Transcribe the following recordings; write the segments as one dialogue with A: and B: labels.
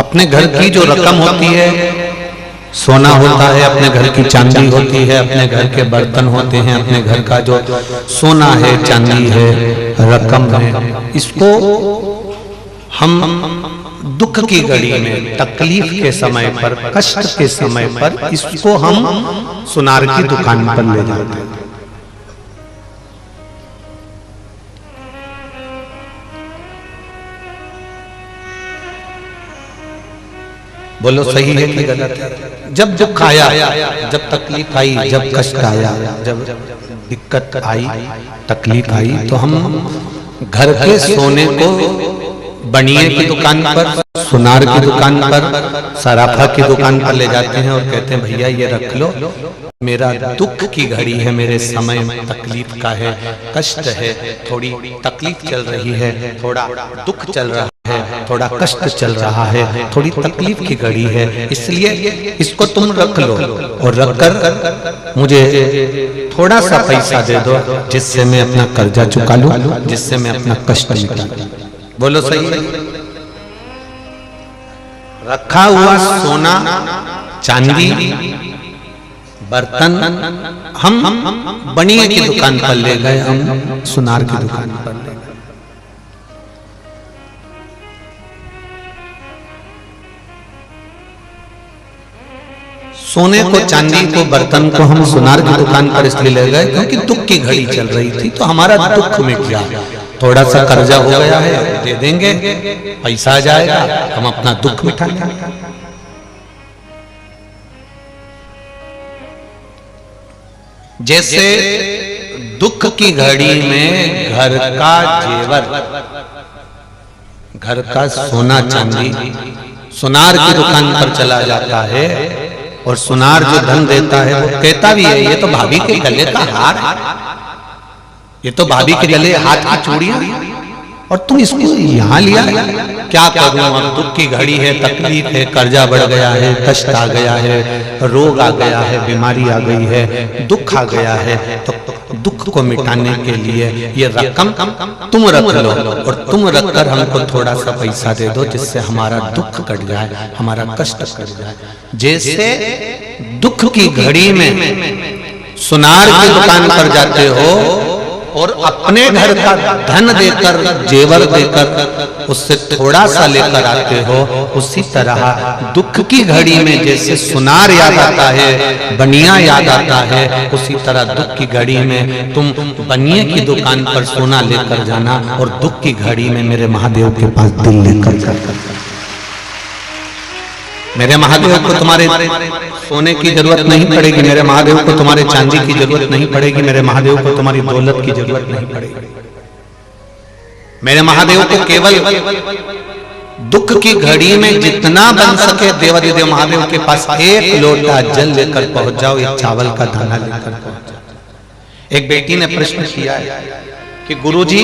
A: अपने घर की जो रकम होती है, सोना होता है, अपने घर की चांदी होती है, अपने घर के बर्तन होते हैं, अपने घर का जो सोना है, चांदी है, रकम है, इसको हम दुख की घड़ी में, तकलीफ के समय पर, कष्ट के समय पर इसको हम सुनार की दुकान पर ले जाते हैं। बोलो सही है कि गलत है? जब दुख आया, जब तकलीफ आई, जब कष्ट आया, जब दिक्कत आई, तकलीफ आई, तो हम घर के सोने को बनिए की दुकान पर, सुनार की दुकान पर, सराफा की दुकान पर ले जाते हैं और कहते हैं भैया ये रख लो, मेरा दुख की घड़ी है, मेरे समय में तकलीफ का है, कष्ट है, थोड़ी तकलीफ चल रही है, थोड़ा दुख चल रहा है, थोड़ा कष्ट चल रहा है, थोड़ी तकलीफ की घड़ी है, इसलिए इसको तुम रख लो और रखकर मुझे थोड़ा सा पैसा दे दो, जिससे मैं अपना कर्जा चुका लूं, जिससे मैं अपना कष्ट मिटा लूं। बोलो सही है? रखा हुआ सोना, चांदी, बर्तन हम बनिए की दुकान पर ले गए, हम सुनार की दुकान पर ले गए। सोने को, चांदी को, बर्तन को हम सुनार की दुकान पर इसलिए ले गए क्योंकि दुख की घड़ी चल रही थी, तो हमारा दुख मिट गया, थोड़ा सा कर्जा हो गया है, दे देंगे, पैसा आ जाएगा, हम अपना दुख मिटा लेंगे। जैसे दुख की घड़ी में घर का जेवर, घर का सोना चांदी सुनार की दुकान पर चला जाता है, और सुनार जो धन देता है वो कहता भी है ये तो भाभी के गले का हार है, ये तो भाभी के गले हाथ की चूड़ियां, और तुम इसको यहाँ लिया, क्या करूं, अब दुख की घड़ी है, तकलीफ है, कर्जा बढ़ गया है, कष्ट आ गया है, रोग आ गया है, बीमारी आ गई है, दुख आ गया है, तो दुख को मिटाने के लिए ये रकम तुम रख लो और तुम रखकर हमको थोड़ा सा पैसा दे दो, जिससे हमारा दुख कट जाए, हमारा कष्ट कट जाए। जैसे दुख की घड़ी में सुनार की दुकान पर जाते हो और अपने घर का धन देकर, जेवर देकर उससे थोड़ा सा लेकर आते हो, उसी तरह दुख की घड़ी में जैसे सुनार याद आता है, बनिया याद आता है, उसी तरह दुख की घड़ी में तुम बनिए की दुकान पर सोना लेकर जाना और दुख की घड़ी में मेरे महादेव के पास दिल लेकर जाना। मेरे महादेव को तुम्हारे सोने की जरूरत नहीं पड़ेगी, मेरे महादेव को तुम्हारे चांदी की जरूरत नहीं पड़ेगी, मेरे महादेव को तुम्हारी दौलत की जरूरत नहीं पड़ेगी। मेरे महादेव को केवल दुख की घड़ी में जितना बन सके देवादिदेव महादेव के पास एक लोटा जल लेकर पहुंच जाओ, एक चावल का दाना लेकर पहुंच जाओ। एक बेटी ने प्रश्न किया है कि गुरुजी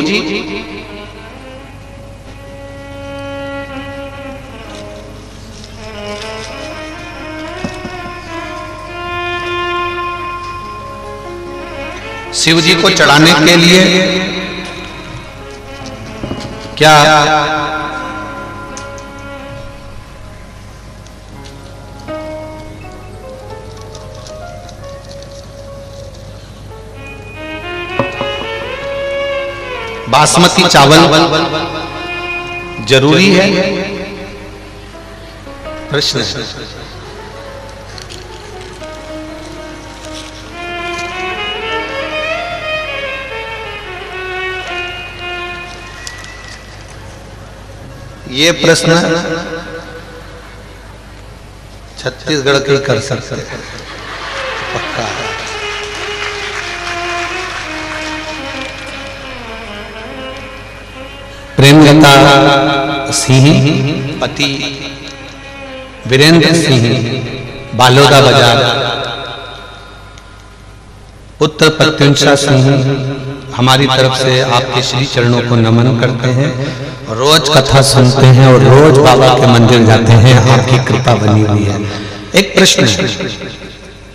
A: शिव जी को चढ़ाने के लिए क्या बासमती चावल जरूरी है? प्रश्न। ये प्रश्न छत्तीसगढ़ के कर सकते हैं, पक्का है। प्रेमलता सिंह पति वीरेंद्र सिंह, बालोदा बाजार, पुत्र प्रत्युषा सिंह, हमारी तरफ से आपके श्री चरणों को नमन करते हैं। रोज कथा सुनते हैं और रोज बाबा के मंदिर जाते हैं, आपकी कृपा बनी हुई है। एक प्रश्न,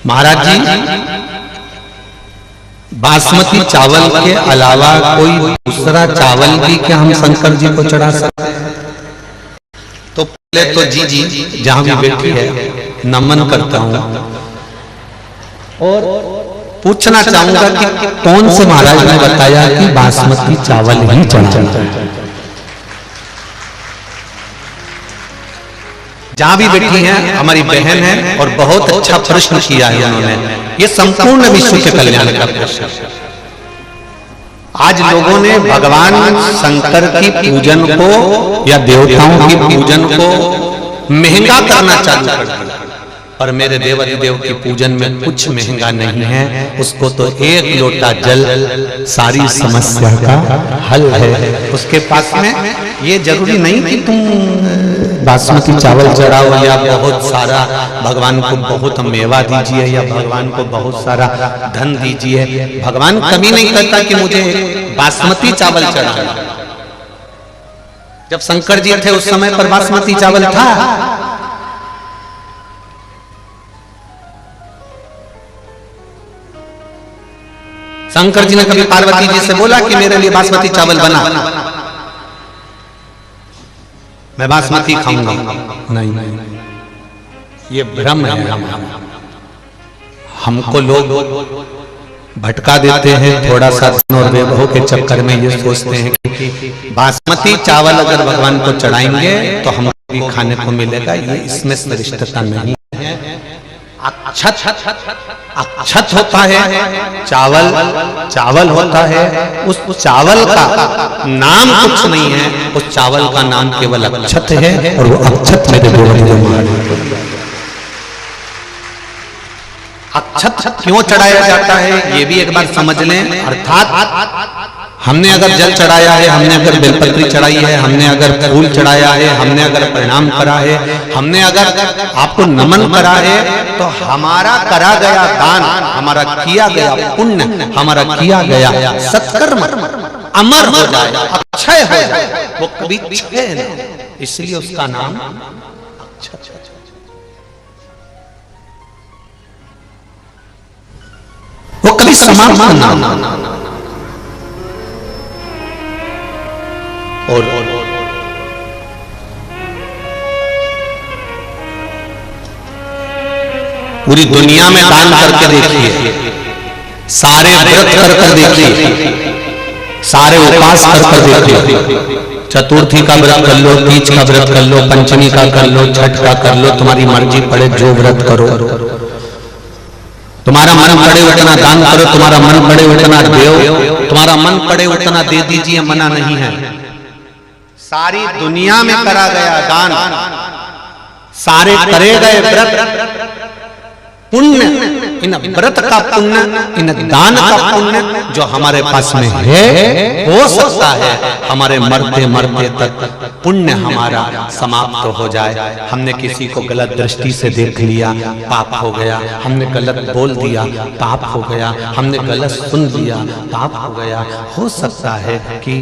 A: महाराज जी बासमती चावल के अलावा कोई दूसरा चावल भी क्या हम शंकर जी को चढ़ा सकते हैं? तो पहले तो जी जहां भी बैठी है नमन करता हूं और पूछना चाहूंगा कि कौन से महाराज ने बताया कि बासमती चावल ही चढ़ाना। जहां भी बैठी हैं हमारी बहन है और बहुत अच्छा प्रश्न किया है उन्होंने। ये संपूर्ण विश्व के कल्याण का प्रश्न। आज लोगों ने भगवान शंकर की पूजन को या देवताओं की पूजन को महंगा करना चालू कर दिया, पर मेरे देवाधिदेव की पूजन में कुछ महंगा नहीं है। उसको तो एक लोटा जल सारी समस्या का हल है उसके पास में। ये जरूरी नहीं कि तुम बासमती चावल चढ़ाओ या बहुत सारा भगवान को बहुत मेवा दीजिए या भगवान को बहुत सारा धन दीजिए। भगवान कभी नहीं कहता कि मुझे बासमती चावल चढ़ाना। जब शंकर जी थे उस समय पर बासमती चावल था। शंकर जी ने कभी पार्वती जी से बोला कि मेरे लिए बासमती चावल बना, मैं बासमती खाऊंगा? नहीं, ये भ्रम है। हमको लोग भटका देते हैं थोड़ा सा धन और वैभव के चक्कर में। ये सोचते हैं कि बासमती चावल अगर भगवान को चढ़ाएंगे तो हमको भी खाने को मिलेगा। ये इसमें श्रेष्ठता नहीं है। अक्षत होता है, चावल होता है। उस चावल का नाम कुछ नहीं है, उस चावल का नाम केवल अक्षत है और वो अक्षत मेरे देवाधिदेव। अक्षत क्यों चढ़ाया जाता है ये भी एक बार समझ लें। अर्थात हमने अगर जल चढ़ाया है, हमने अगर बेलपत्री चढ़ाई है, हमने अगर फूल चढ़ाया है, हमने अगर प्रणाम करा है, हमने अगर आपको नमन करा है, तो हमारा करा गया दान, हमारा किया गया पुण्य, हमारा किया गया सत्कर्म अमर हो जाए, अक्षय हो जाए। वो कभी क्षय नहीं, इसलिए उसका नाम अक्षय। वो कभी समाप्त ना और पूरी दुनिया में दान करके देखिए, सारे व्रत कर देखिए, सारे उपवास कर देखिए। चतुर्थी का व्रत कर लो, तीज का व्रत कर लो, पंचमी का कर लो, छठ का कर लो, तुम्हारी मर्जी पड़े जो व्रत करो। तुम्हारा मन पड़े उतना दान करो, तुम्हारा मन पड़े उतना दो, तुम्हारा मन पड़े उतना दे दीजिए, मना नहीं है। सारी दुनिया में करा गया दान, सारे करे गए व्रत पुण्य, इन व्रत का पुण्य, इन दान का पुण्य जो हमारे पास में है, हो सकता है हमारे मरते मरते तक पुण्य हमारा समाप्त हो जाए। हमने किसी को गलत दृष्टि से देख लिया, पाप हो गया। हमने गलत बोल दिया, पाप हो गया। हमने गलत सुन लिया, पाप हो गया। हो सकता है कि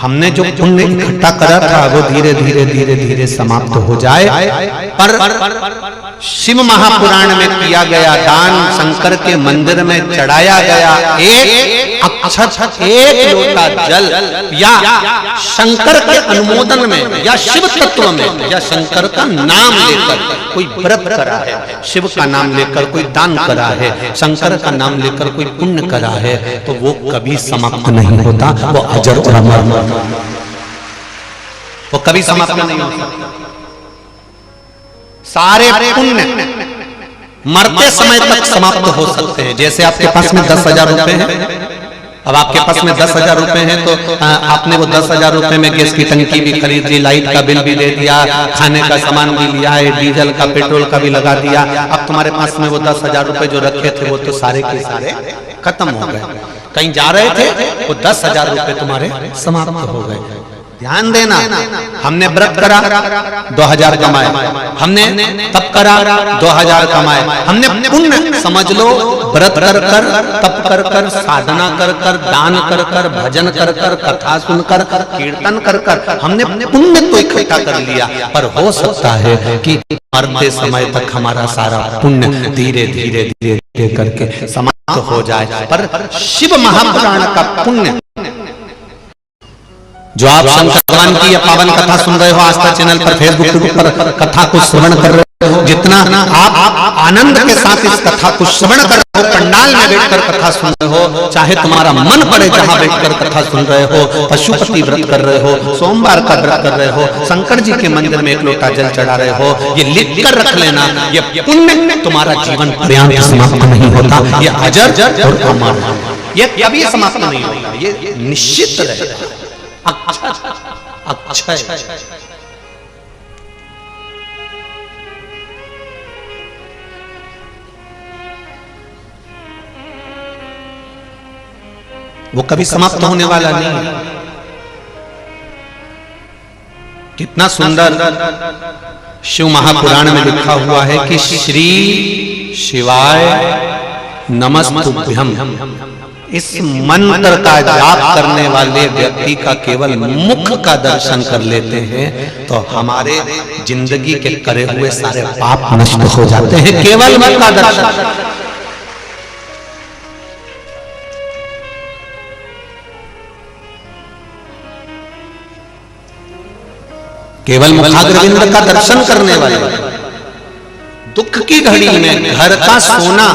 A: हमने जो पुण्य इकट्ठा करा था वो धीरे धीरे धीरे धीरे समाप्त हो जाए। पर शिव महापुराण में किया गया दान, शंकर के मंदिर में चढ़ाया गया एक अक्षत, एक लोटा जल, या शंकर के अनुमोदन में या शिव तत्व में या शंकर का नाम लेकर कोई व्रत करा है, शिव का नाम लेकर कोई दान करा है, शंकर का नाम लेकर कोई पुण्य करा है, तो वो कभी समाप्त नहीं होता। वो अजर और अमर, वो कभी समाप्त नहीं होता। सारे पुण्य मरते समय तक समाप्त हो सकते हैं। जैसे आपके पास में 10,000 रुपए हैं, अब आपके पास में 10,000 रुपए हैं तो आपने वो 10,000 रुपए में गैस की टंकी भी खरीद ली, लाइट का बिल भी दे दिया, खाने का सामान भी लिया है, डीजल का पेट्रोल का भी लगा दिया। अब तुम्हारे पास में वो 10,000 रुपए जो रखे थे वो तो सारे के सारे खत्म हो गए। कहीं जा रहे थे वो 10,000 रुपए तुम्हारे समाप्त हो गए। ध्यान देना, हमने व्रत करा 2,000 कमाए, हमने तप करा 2,000 कमाए, हमने पुण्य समझ लो व्रत कर कर, तप कर कर, साधना कर कर, दान कर कर, भजन कर कर, कथा सुनकर, कीर्तन कर कर हमने पुण्य तो इकट्ठा कर लिया। पर हो सकता है कि मरते समय तक हमारा सारा पुण्य धीरे धीरे धीरे धीरे करके समाप्त हो जाए। पर शिव महापुराण का पुण्य जो आप शंकर भगवान की यह पावन कथा सुन रहे हो आस्था चैनल पर, फेसबुक पर कथा को श्रवण कर रहे हो, जितना आप आनंद के साथ इस कथा को श्रवण कर रहे हो, पंडाल में बैठकर कथा सुन रहे हो, चाहे तुम्हारा मन पड़े जहां बैठकर कथा सुन रहे हो, पशुपति व्रत कर रहे हो, सोमवार का व्रत कर रहे हो, शंकर जी के मंदिर में एक लोटा जल चढ़ा रहे हो, ये लिख कर रख लेना, ये पुण्य तुम्हारा जीवन पर्यंत समाप्त नहीं होता, ये अजर और अमर, ये कभी समाप्त नहीं होगा, ये निश्चित रहेगा। अच्छा वो कभी समाप्त होने वाला नहीं। कितना सुंदर शिव महापुराण में लिखा हुआ है कि श्री शिवाय नमस्तुभ्यम, इस मंत्र का जाप करने वाले व्यक्ति का केवल मुख का दर्शन कर लेते हैं तो हमारे जिंदगी के करे हुए सारे पाप नष्ट हो जाते हैं, केवल मुख का दर्शन। केवल मुखाग्रविंद का दर्शन करने वाले, दुख की घड़ी में घर का सोना,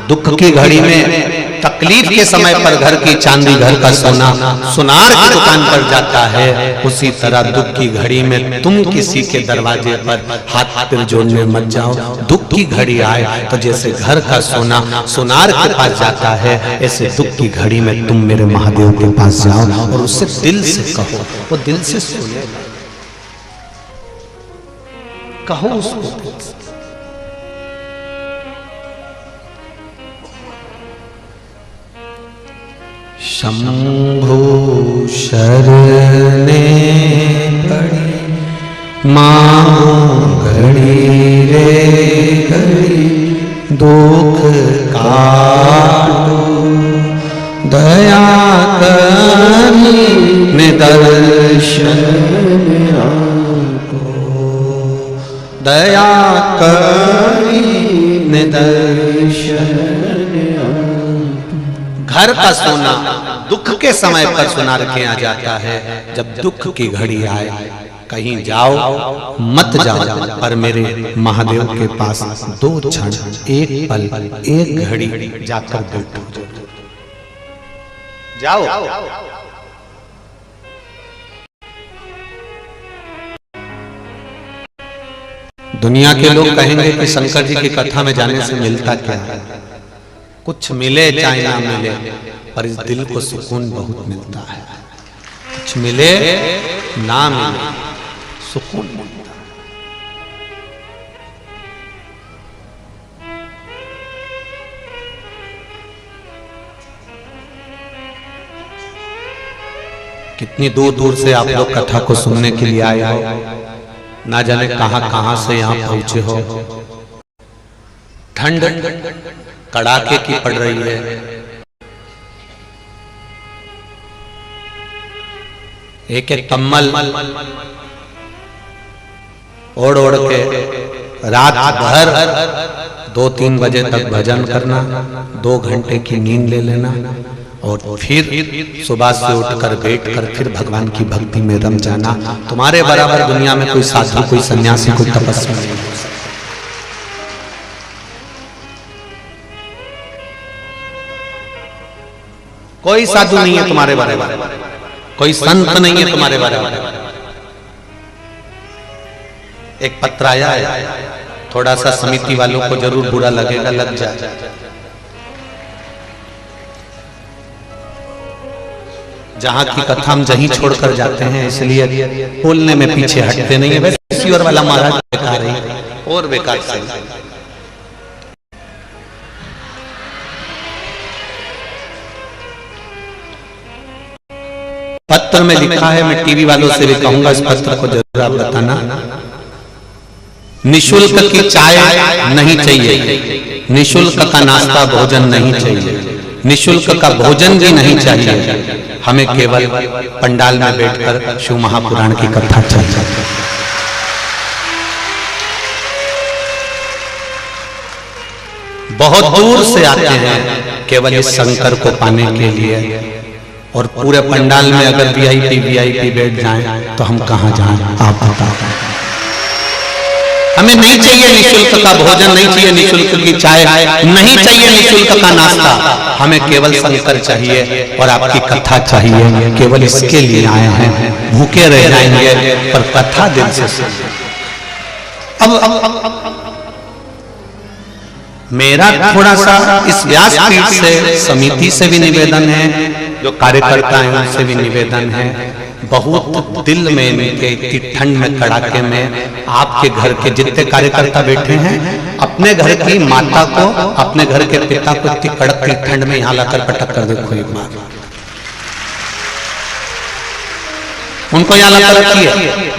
A: दुख की घड़ी में तकलीफ के समय पर घर की चांदी, घर का सोना सुनार की दुकान पर जाता है, उसी तरह दुख की घड़ी में तुम किसी के दरवाजे पर हाथ पैर जोड़ने मत जाओ। दुख की घड़ी आए तो जैसे घर का सोना सुनार के पास जाता है, ऐसे दुख की घड़ी में तुम मेरे महादेव के पास जाओ और उससे दिल से कहो, वो दिल से सुने, कहो उसको। शंभु शरणे पड़ी मां घड़ी रे घड़ी, दुख काटो दया करी निदर्शन को, दया करी निदर्शन। घर का सोना दुख के समय पर सुना रखे आ जाता है, जब दुख की घड़ी आए कहीं जाओ मत जाओ, पर मेरे महादेव के पास 2 क्षण, 1 पल, 1 घड़ी जाकर बैठो, जाओ। दुनिया के लोग कहेंगे कि शंकर जी की कथा में जाने से मिलता क्या है? कुछ मिले चाहे ना मिले, पर इस दिल को सुकून बहुत मिलता है। कुछ मिले ना मिले, सुकून मिलता है। कितनी दूर दूर से आप लोग कथा को सुनने के लिए आए हो, ना जाने कहां कहां से यहां पहुंचे हो। ठंड कड़ाके की पड़ रही है, एक एक कम्बल ओढ़ ओढ़ के रात भर 2-3 बजे तक भजन करना, 2 घंटे की नींद ले लेना और फिर सुबह से उठकर बैठकर फिर भगवान की भक्ति में रम जाना। तुम्हारे बराबर दुनिया में कोई साधु, कोई सन्यासी, कोई तपस्वी नहीं हो सकता। कोई साधु नहीं है तुम्हारे बराबर, कोई संत नहीं है तुम्हारे बराबर। एक पत्र आया है, थोड़ा सा समिति वालों को जरूर बुरा लगेगा, लग जाए। जहां की कथा हम जहीं छोड़कर जाते हैं, इसलिए बोलने में पीछे हटते नहीं है। वैसे और वाला महाराज बेकार है और बेकार से। पत्र में लिखा है, मैं टीवी वालों से भी कहूंगा इस पत्र को जरूर आप बताना। निशुल्क की चाय नहीं चाहिए, निशुल्क का नाश्ता भोजन नहीं चाहिए, निशुल्क का भोजन भी नहीं चाहिए। हमें केवल पंडाल में बैठकर शिव महापुराण की कथा चाहिए। बहुत दूर से आते हैं केवल इस शंकर को पाने के लिए। और पूरे पंडाल में अगर वीआईपी बैठ जाएं तो हम कहां जाएं? आप बताओ। हमें नहीं चाहिए निःशुल्क का भोजन, नहीं चाहिए निःशुल्क की चाय, नहीं चाहिए निःशुल्क का नाश्ता। हमें केवल शंकर चाहिए और आपकी कथा चाहिए। केवल इसके लिए आए हैं, भूखे रह जाएंगे पर कथा दिल से सुनिए। अब मेरा थोड़ा सा इस व्यासपीठ से, समिति से भी निवेदन है, जो कार्यकर्ता हैं उनसे भी निवेदन है, बहुत दिल में इनके इतनी ठंड में कड़ाके में आपके घर के जितने कार्यकर्ता बैठे हैं, अपने घर की माता को, अपने घर के पिता को इतनी कड़क की ठंड में यहाँ लाकर पटक कर देखो एक बार, उनको यहाँ लाकर रखिए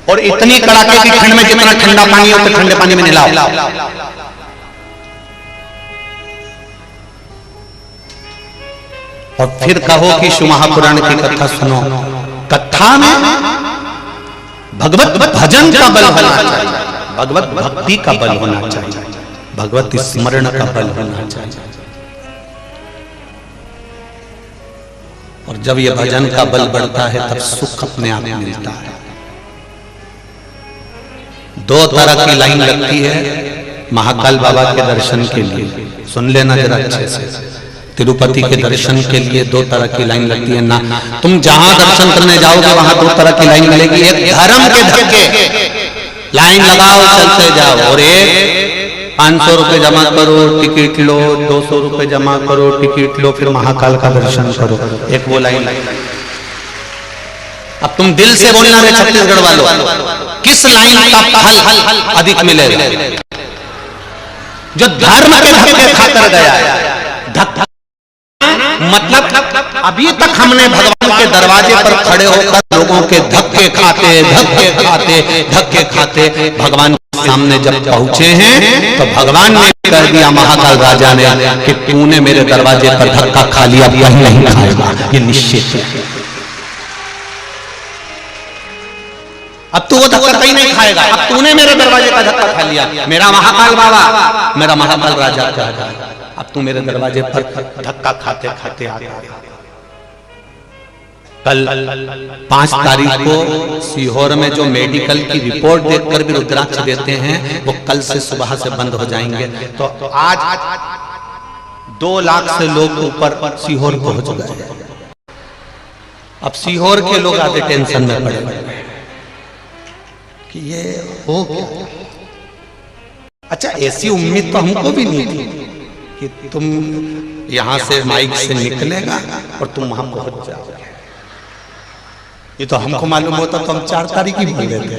A: और इतनी कड़ाके की ठंड में जितना ठंडा पानी हो तो ठंडे पानी में नहलाओ। और फिर कहो कि शिव महापुराण की कथा सुनो। कथा में भगवत भजन का बल होना चाहिए, भगवत भक्ति का बल होना चाहिए, भगवत स्मरण का बल होना चाहिए। और जब यह भजन का बल बढ़ता है तब सुख अपने आप मिलता है। दो तरह की लाइन लगती है महाकाल बाबा के दर्शन के लिए, सुन लेना जरा अच्छे से। तिरुपति के दर्शन के लिए दो तरह की लाइन लगती है ना, तुम जहां दर्शन करने जाओगे वहां दो तरह की लाइन लगेगी। एक धर्म के धक्के, लाइन लगाओ चलते जाओ, और एक 500 रुपए जमा करो टिकट लो, 200 रुपए जमा करो टिकट लो, फिर महाकाल का दर्शन करो। एक वो लाइन। अब तुम दिल से बोलना है छत्तीसगढ़ वालों, किस लाइन का फल अधिक मिलेगा? जो धर्म के धक्के खाकर गया है। धक्का मतलब अभी तक हमने भगवान के दरवाजे पर खड़े होकर लोगों के धक्के खाते भगवान के सामने जब पहुंचे हैं तो भगवान ने कह दिया महाकाल राजा ने कि तूने मेरे दरवाजे पर धक्का खा लिया, यही नहीं खाएगा, ये निश्चित है। अब तू वो धक्का कहीं नहीं खाएगा, अब तूने मेरे दरवाजे का धक्का खा लिया। मेरा महाकाल बाबा, मेरा महाकाल राजा कह रहा है, अब तू मेरे दरवाजे पर धक्का खाते खाते आ गया। कल 5 तारीख को सीहोर में जो मेडिकल की रिपोर्ट देखकर भी रुद्राक्ष देते हैं वो कल से सुबह से बंद हो जाएंगे। तो आज 2 लाख से लोग ऊपर सीहोर पहुंच गए। अब सीहोर के लोग आधे टेंशन में पड़े कि ये हो क्या। अच्छा, ऐसी उम्मीद तो हमको भी नहीं थी कि तुम यहां से माइक से निकलेगा और तुम वहां पहुंच जाओगे। ये तो हमको मालूम होता तो हम 4 तारीख ही बोल देते।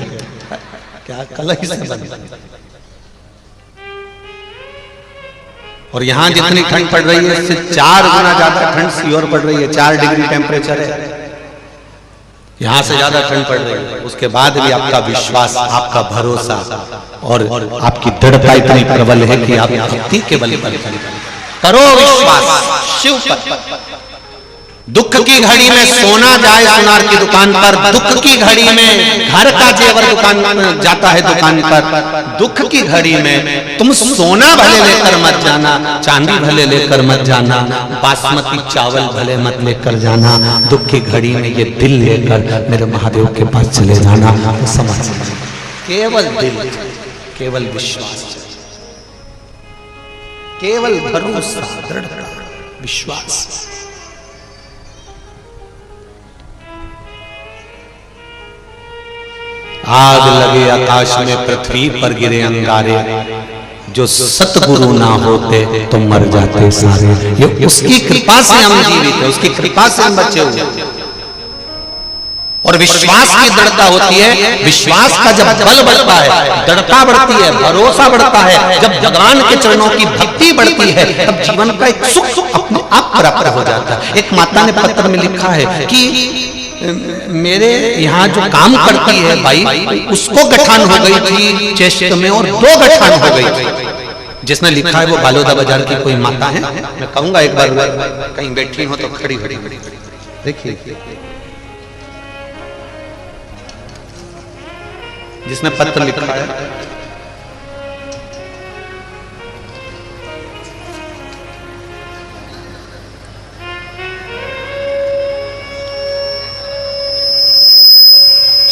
A: क्या कल ही से बंद। और यहां जितनी ठंड पड़ रही है इससे 4 गुना ज्यादा ठंड सीहोर पड़ रही है। 4 डिग्री टेम्परेचर है, यहां से ज्यादा ठंड पड़ रही है। उसके बाद भी आपका विश्वास, आपका भरोसा और आपकी दृढ़ता इतनी प्रबल है कि आप भक्ति के बल पर करो विश्वास शिव पर। दुख की घड़ी में सोना जाए सुनार की दुकान पर, दुख की घड़ी में घर का जेवर दुकान जाता है दुकान पर। दुख की घड़ी में तुम सोना भले लेकर मत जाना, चांदी भले लेकर मत जाना, बासमती चावल भले मत लेकर जाना। दुख की घड़ी में ये दिल लेकर मेरे महादेव के पास चले जाना। समझ, केवल दिल, केवल विश्वास, केवल भरोसा, दृढ़ता, विश्वास। आग लगे आकाश में, पृथ्वी पर गिरे अंगारे, जो सतगुरु ना होते तो मर जाते सारे। ये उसकी कृपा से हम जीवित हैं, उसकी कृपा से हम बचे हुए। और विश्वास की दृढ़ता होती है। विश्वास का जब बल बढ़ता है, दृढ़ता बढ़ती है, भरोसा बढ़ता है, जब भगवान के चरणों की भक्ति बढ़ती है, तब जीवन का एक सुख अपने आप प्राप्त हो जाता है। एक माता ने पत्र में लिखा है कि मेरे यहाँ जो काम करती है बाई, उसको गठान हो गई थी चेस्ट में और 2 गठान हो गई थी। जिसने लिखा है वो बालोदा बाजार की कोई माता है। मैं कहूंगा एक बार कहीं बैठी हो तो खड़ी खड़ी देखिए, जिसने पत्र लिखा है।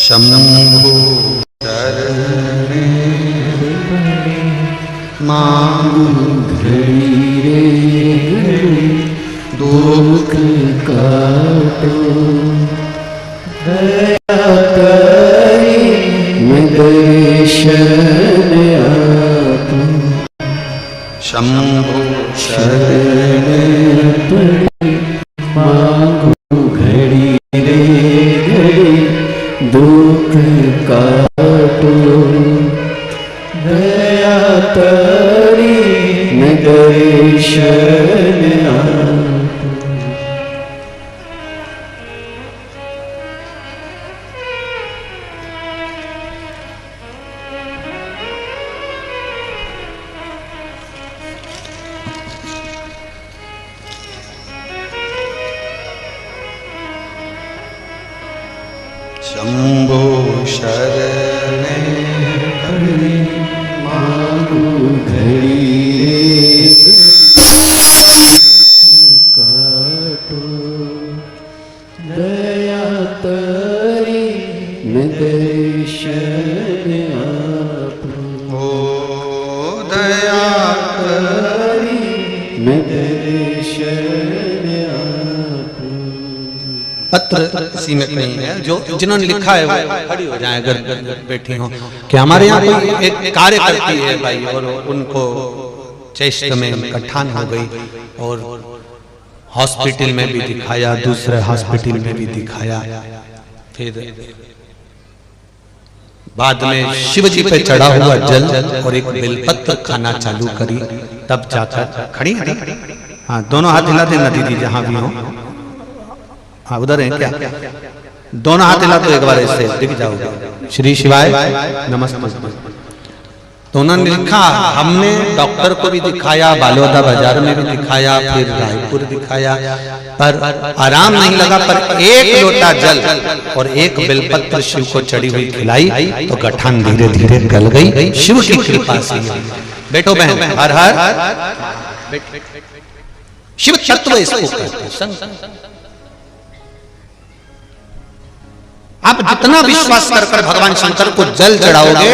A: शंभु शरणे मांगू घड़ी रे घड़ी दुख काटो दया करी मैं दर्शन आपो शंभु शरणे पड़ी मांगू घड़ी रे घड़ी दुख काटो दया करी मैं दर्शन आपो। शंभो शरणे पड़ी मांगू घड़ी काटो दया तरी मैं दर्शन आपो दया तरी मैं दर्शन आपो। पत्र इसी में कहीं है जो जिन्होंने लिखा है वो खड़ी हो जाए अगर बैठी हो कि हमारे यहाँ कोई एक कार्य करती है भाई और उनको चेस्ट में गठान हो गई और हॉस्पिटल में भी दिखाया, दूसरे हॉस्पिटल में भी दिखाया, फिर बाद में शिव जी पे चढ़ा हुआ जल और एक बेलपत्र खाना चालू करी, तब जाकर खड़ी है। हाँ दोनों हाथ हिला देना दीदी जहां भी हो। हाँ उधर है क्या? दोनों हाथ हिला तो एक बार ऐसे दिख जाओगे। श्री शिवाय नमस्ते। तो उन्होंने लिखा हमने डॉक्टर को भी दिखाया, बालोदा बाजार में भी दिखाया, फिर रायपुर दिखाया, पर आराम नहीं लगा। पर एक लोटा जल और एक बेलपत्र शिव को चढ़ी हुई खिलाई तो गठान धीरे धीरे गल गई शिव की कृपा से। बैठो बहन, हर हर शिव तत्व इसको कहते हैं। आप जितना विश्वास कर भगवान शंकर को जल चढ़ाओगे,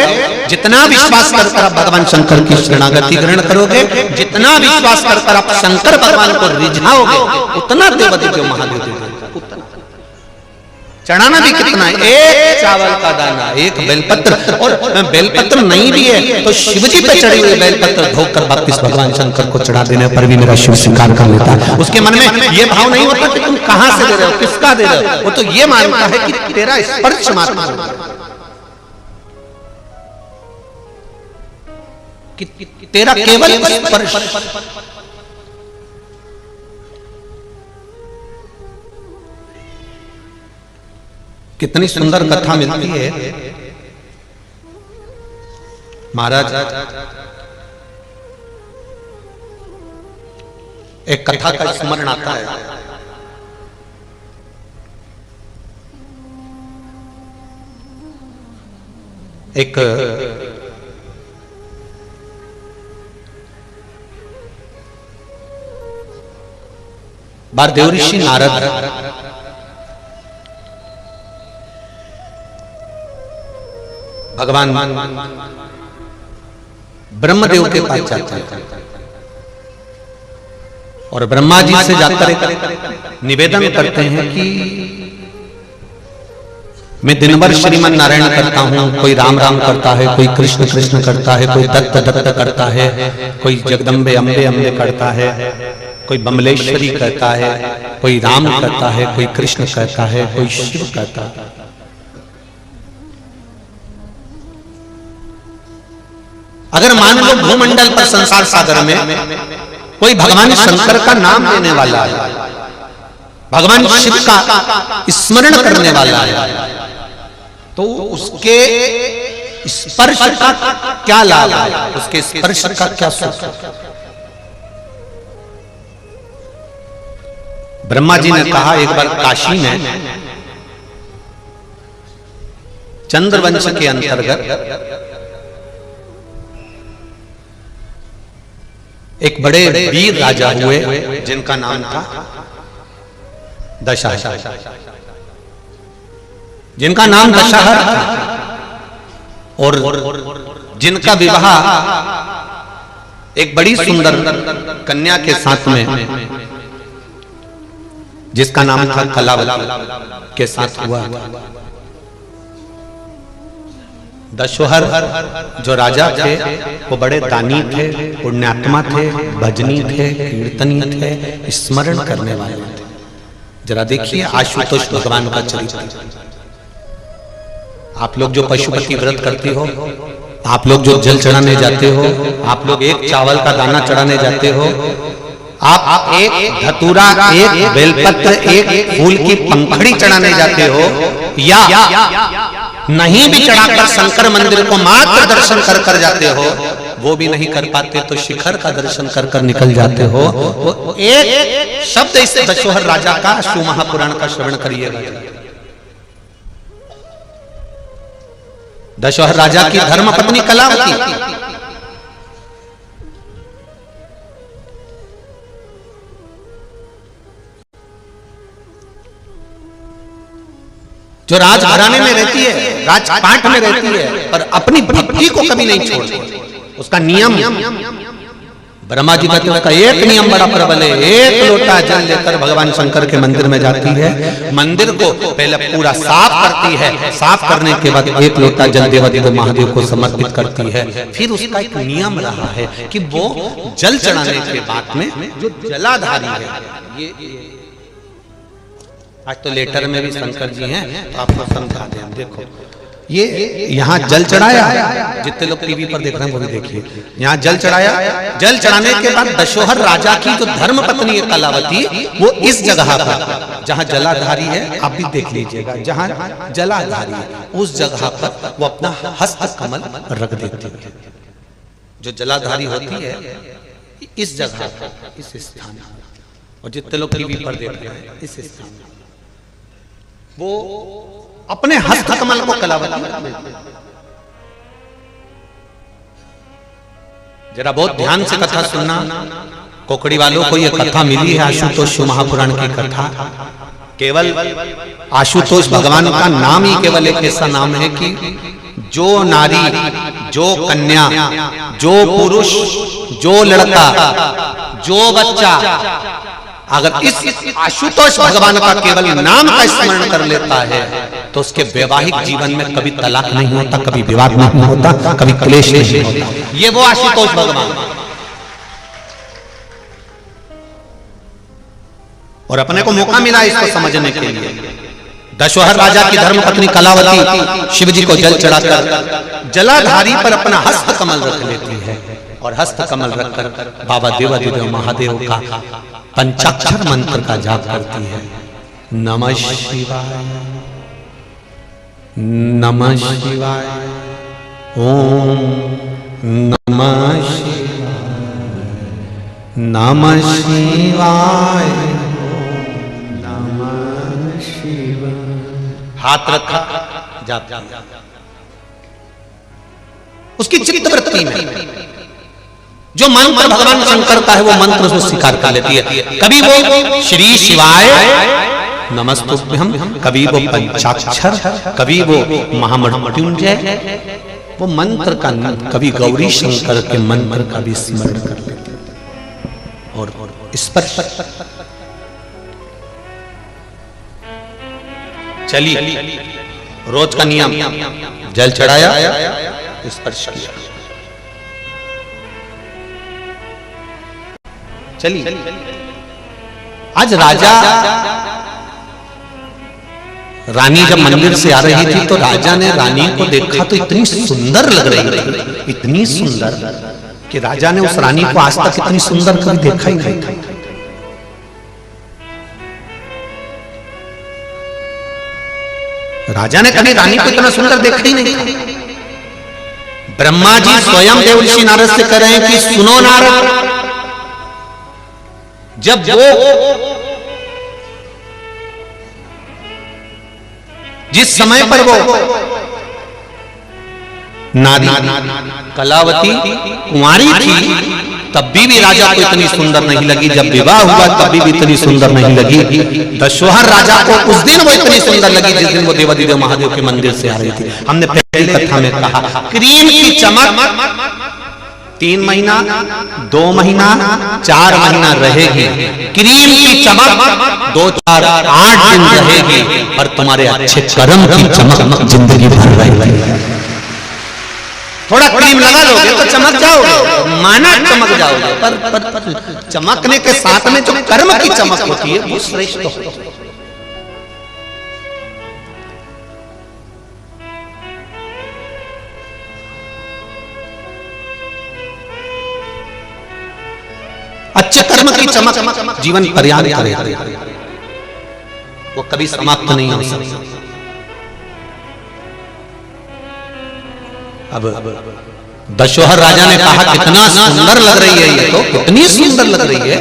A: जितना विश्वास कर आप भगवान शंकर की शरणागति ग्रहण करोगे, जितना विश्वास कर आप शंकर भगवान को रिझाओगे, उतना देवदेव महादेव उतना चढ़ाना भी कितना है, एक चावल का दाना, एक बेलपत्र। और बेलपत्र नहीं भी है तो शिवजी पे चढ़ी हुई बेलपत्र धोकर वापिस भगवान शंकर को चढ़ा देने पर भी मेरा शिव स्वीकार कर लेता है। उसके मन में ये भाव नहीं होता कि तुम कहां से दे रहे हो, किसका दे रहे हो, वो तो ये मानता है कि तेरा स्पर्श मात्र कि तेरा केवल स्पर्श। कितनी सुंदर कथा मिलती है। महाराज एक कथा का स्मरण आता है। एक बार देवऋषि नारद भगवान ब्रह्मदेव के पास जाते हैं और ब्रह्मा जी से जाकर निवेदन करते हैं कि मैं दिन भर श्रीमन नारायण करता हूं, कोई राम राम करता है, कोई कृष्ण कृष्ण करता है, कोई दत्त दत्त करता है, कोई जगदम्बे अम्बे अम्बे करता है, कोई बमलेश्वरी कहता है, कोई राम कहता है, कोई कृष्ण कहता है, कोई शिव कहता है। अगर मान लो भूमंडल पर संसार सागर में कोई भगवान शंकर का नाम लेने वाला है, भगवान शिव का स्मरण करने वाला है, तो उसके स्पर्श का क्या लाभ है, उसके स्पर्श का क्या सुख। ब्रह्मा जी ने कहा एक बार काशी में चंद्रवंश के अंतर्गत एक बड़े वीर राजा हुए जिनका नाम था दशरथ। जिनका नाम दशहर था और जिनका विवाह एक बड़ी सुंदर कन्या के साथ में, जिसका नाम था कलावती के साथ हुआ। दशहर जो राजा थे वो बड़े दानी थे, पुण्यात्मा थे, भजनी थे, कीर्तनी थे, स्मरण करने वाले थे। जरा देखिए आशुतोष भगवान का चरित्र। आप लोग जो पशुपति व्रत करती हो, आप लोग जो जल चढ़ाने जाते हो, आप लोग एक चावल का दाना चढ़ाने जाते हो, आप एक धतूरा, एक बेलपत्र, एक फूल की पंखड़ी चढ़ाने जाते हो, या नहीं भी चढ़ाकर शंकर मंदिर को मात्र दर्शन कर जाते हो, वो भी नहीं कर पाते तो शिखर का दर्शन कर निकल जाते हो। वो एक शब्द इस दशहर राजा का शिव महापुराण का श्रवण करिएगा। दशहर राजा की धर्म पत्नी कलावती, जो राजघराने में रहती है, राजपाट में रहती है, पर अपनी भक्ति को कभी नहीं छोड़ती। उसका नियम, ब्रह्मा जी कहते हैं उसका एक नियम बड़ा प्रबल है। एक लोटा जल लेकर भगवान शंकर के मंदिर में जाती है, मंदिर को पहले पूरा साफ करती है, साफ करने के बाद एक लोटा जल देवादिदेव महादेव को समर्पित करती है। फिर उसका एक नियम रहा है कि वो जल चढ़ाने के बाद में जो जलाधारी है, ये आज तो लेटर में भी शंकर जी हैं तो आपको समझा दें। देखो ये यहाँ जल चढ़ाया, जितने लोग टीवी पर देख रहे हैं वो भी देखिए, यहाँ जल चढ़ाया। जल चढ़ाने के बाद दशहर राजा की जो धर्म पत्नी है कलावती, वो इस जगह पर जहाँ जलाधारी है, आप भी देख लीजिएगा, जहाँ जलाधारी है उस जगह पर वो अपना हस्त कमल रख देती है। जो जलाधारी होती है इस जगह पर, इस स्थान, और जितने लोग टीवी पर देख रहे हैं इस स्थान, वो अपने हस्त कमल को कलावती। जरा बहुत ध्यान से कथा सुनना। कोकड़ी वालों को ये कथा मिली है आशुतोष महापुराण की कथा। केवल आशुतोष भगवान का नाम ही केवल एक ऐसा नाम है कि जो नारी, जो कन्या, जो पुरुष, जो लड़का, जो बच्चा अगर इस आशुतोष भगवान का केवल नाम का स्मरण कर लेता है तो उसके वैवाहिक जीवन में कभी तलाक नहीं होता, कभी विवाद नहीं होता, कभी क्लेश नहीं होता। ये वो आशुतोष भगवान। और अपने को मौका मिला इसको समझने के लिए। दशहर राजा की धर्मपत्नी कलावती शिव जी को जल चढ़ाकर जलाधारी पर अपना हस्त कमल रख लेती है और हस्त कमल रखकर बाबा देवादिदेव महादेव का पंचाक्षर मंत्र का जाप करती है। नमः शिवाय, नमः शिवाय, ओम नमः शिवाय, नमः शिवाय, नमः शिवाय। हाथ रखा, जाप जाप। उसकी चित्तवृत्ति में जो मंत्र भगवान शंकर का है वो मंत्र उसको स्वीकार कर लेती है। कभी वो श्री शिवाय नमस्तुभ्यं, कभी वो पंचाक्षर, कभी वो महामृत्युंजय, वो मंत्र का, कभी गौरी शंकर के मंत्र का भी स्मरण कर लेते हैं। और स्पर्श, चलिए रोज का नियम, जल चढ़ाया, स्पर्श किया, चलिए। आज राजा रानी जब मंदिर से आ रही थी तो राजा ने रानी को देखा तो इतनी सुंदर लग रही थी, इतनी सुंदर कि राजा ने उस रानी को आज तक इतनी सुंदर कभी देखा ही नहीं था। राजा ने कभी रानी को इतना सुंदर देखा ही नहीं था। ब्रह्मा जी स्वयं देवर्षि नारद से कह रहे हैं कि सुनो नारद, जब वो जिस समय पर वो नारी कलावती कुंवारी थी तब भी राजा को इतनी सुंदर नहीं लगी। जब विवाह हुआ तब भी इतनी सुंदर नहीं लगी। दशोहर राजा को उस दिन वो इतनी सुंदर लगी जिस दिन वो देवादिदेव महादेव के मंदिर से आ रही थी। हमने पहली कथा में कहा क्रीम की चमक 3 महीना, 2 महीना, 4 महीना रहेगी। क्रीम की चमक 2, 4, 8 दिन रहेगी, पर तुम्हारे अच्छे कर्म की चमक जिंदगी भर रहेगी। थोड़ा क्रीम लगा लोगे तो चमक जाओगे, माना चमक जाओगे, पर चमकने के साथ में जो कर्म की चमक होती है वो श्रेष्ठ होती है। अच्छे कर्म की चमक जीवन पर्याप्त करे, वो कभी समाप्त नहीं हो सकती। अब दशोहर राजा ने कहा कितना सुंदर लग रही है ये, तो कितनी सुंदर लग रही है,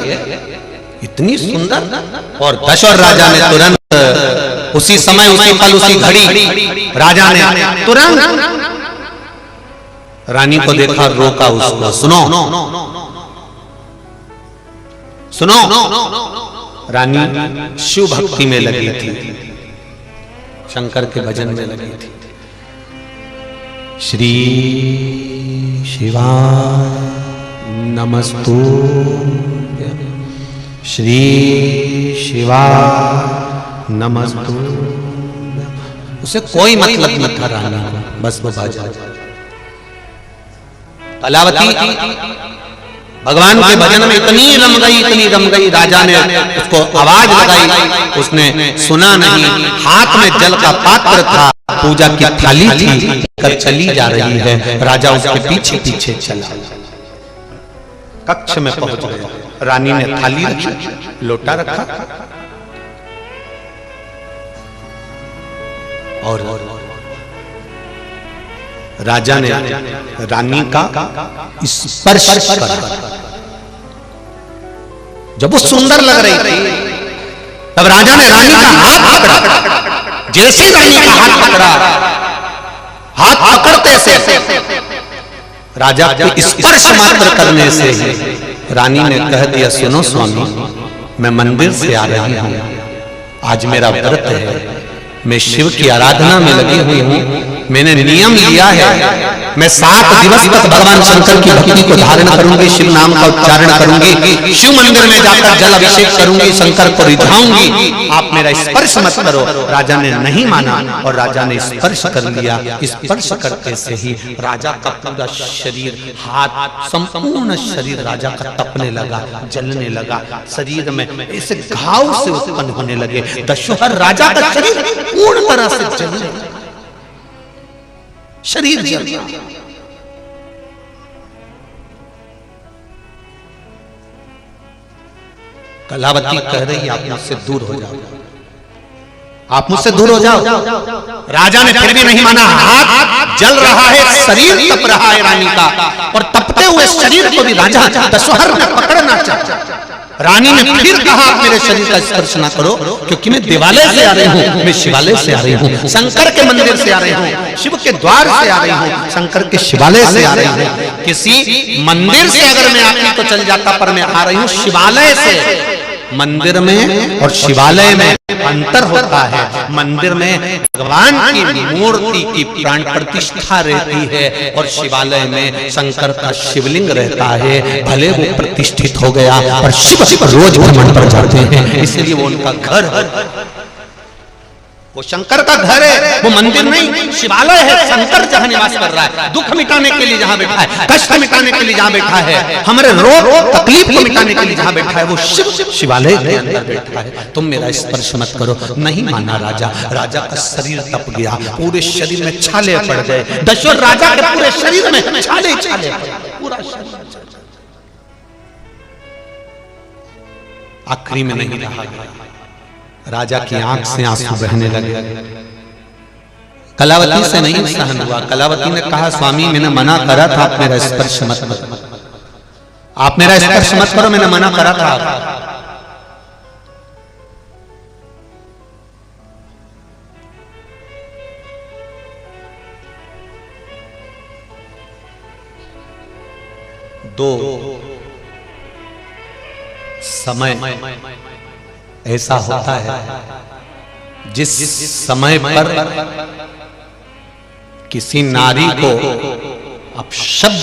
A: इतनी सुंदर। और दशोहर राजा ने तुरंत उसी समय, उसी पल, उसी घड़ी राजा ने तुरंत रानी को देखा, रोका उसको। सुनो सुनो, रानी शिव भक्ति में लगी थी, शंकर के भजन में लगी थी। श्री शिवाय नमस्तुभ्य, श्री शिवाय नमस्तुभ्य। उसे कोई मतलब न था रानी को, बस वो बाजा। कलावती भगवान के भजन में इतनी रम गई, राजा ने उसको आवाज लगाई, उसने सुना नहीं। हाथ में जल का पात्र था, पूजा की थाली थी, कर चली जा रही है। राजा उसके पीछे पीछे चला, कक्ष में पहुंच गया। रानी ने थाली रखी, लोटा रखा, और राजा ने रानी का स्पर्श करा। जब वो सुंदर लग रही थी, तब राजा ने रानी का हाथ पकड़ा। जैसे रानी का हाथ पकड़ा, हाथ पकड़ते से राजा के स्पर्श मात्र करने से रानी ने कह दिया, सुनो स्वामी, मैं मंदिर से आ रही हूं, आज मेरा व्रत है, मैं शिव की आराधना में लगी हुई हूं। मैंने नियम लिया है, मैं 7 दिवस तक भगवान शंकर की भक्ति को धारण करूंगी, शिव नाम का उच्चारण करूंगी, शिव मंदिर में जाकर जल अभिषेक करूंगी, शंकर को रिझाऊंगी, आप मेरा स्पर्श मत करो। राजा ने नहीं माना और राजा ने स्पर्श कर लिया। स्पर्श करते से ही राजा का पूरा शरीर, हाथ, संपूर्ण शरीर राजा का तपने लगा, जलने लगा, शरीर में ऐसे घाव से उत्पन्न होने लगे। दशोहर राजा का शरीर पूर्ण तरह से जलने लगा, शरीर जल गया। कलावती कह रही, आप मुझसे दूर हो जाओ, आप मुझसे दूर हो जाओ। राजा ने फिर भी नहीं माना। हाथ जल रहा है, शरीर तप रहा है रानी का, और तपते हुए शरीर को भी राजा दशोहर ने पकड़ना चाहता। रानी ने फिर कहा, आप मेरे शरीर का स्पर्श ना करो, क्योंकि मैं देवालय से आ रही हूँ, मैं शिवालय से आ रही हूँ, शंकर के मंदिर से आ रही हूँ, शिव के द्वार से आ रही हूँ, शंकर के शिवालय से आ रही हूँ। किसी मंदिर से अगर मैं आती तो चल जाता, पर मैं आ रही हूँ शिवालय से। मंदिर में और शिवालय में अंतर होता है। मंदिर में भगवान की मूर्ति की प्राण प्रतिष्ठा रहती है, और शिवालय में शंकर का शिवलिंग रहता है। भले वो प्रतिष्ठित हो गया, पर शिव रोज भ्रमण पर जाते हैं, इसलिए वो उनका घर है, वो शंकर का घर है, वो मंदिर नहीं, शिवालय है। शंकर जहां निवास कर रहा है, दुख मिटाने के लिए जहां बैठा है, कष्ट मिटाने के लिए जहां बैठा है, हमारे रोग तकलीफ को मिटाने के लिए जहां बैठा है, वो शिवालय के अंदर बैठा है। तुम मेरा स्पर्श मत करो। नहीं माना राजा। राजा का शरीर तप गया, पूरे शरीर में छाले पड़ गए। दशोहर राजा के पूरे शरीर में छाले छाले, पूरा शरीर। आखिरी में नहीं रहा, राजा की आंख से आंसू बहने लगे। कलावती से नहीं सहन हुआ। कलावती ने कहा, स्वामी मैंने मना करा था, आप मेरा स्पर्श मत करो, आप मेरा स्पर्श मत करो, मैंने मना करा था। समय ऐसा होता है जिस समय पर किसी नारी को अपशब्द